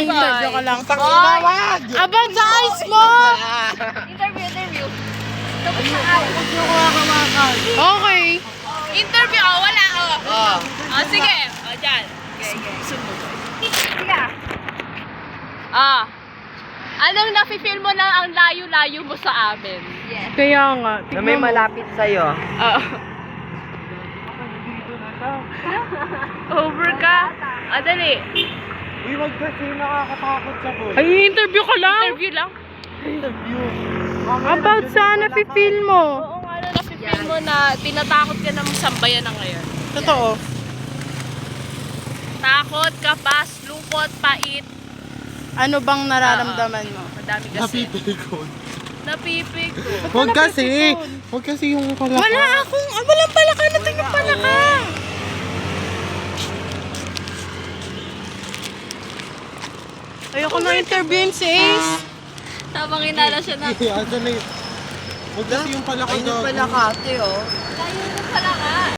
interview ka lang. Tawag! About sa eyes mo! Interview. Tapos sa ay. Huwag niyo ko hawakan. Okay. Interview, wala, sige. Dyan. Sige. Anong nafe-feel mo na ang layo-layo mo sa amin? Yes. Kaya nga. Na may malapit sa'yo. Over ka? Dali. Uy, wag kasi nakakatakot sa boy. Ay, interview ka lang? Interview lang. Interview. About sa nafe-feel mo? Oo nga, nafe-feel mo na tinatakot ka ng sambayan na ngayon. Totoo. Takot, kapas, lungkot, pait. Ano bang nararamdaman mo? Madami kasi. Napipikon. Napipikon. Huwag kasi. Huwag kasi yung palaka. Walang palaka. Natin yung palaka. Ayoko na interviewin si Ace. Habang inala siya na. Asan na yun? Huwag kasi yung palaka. Ay, yung palakate, oh. Layo na pala ka.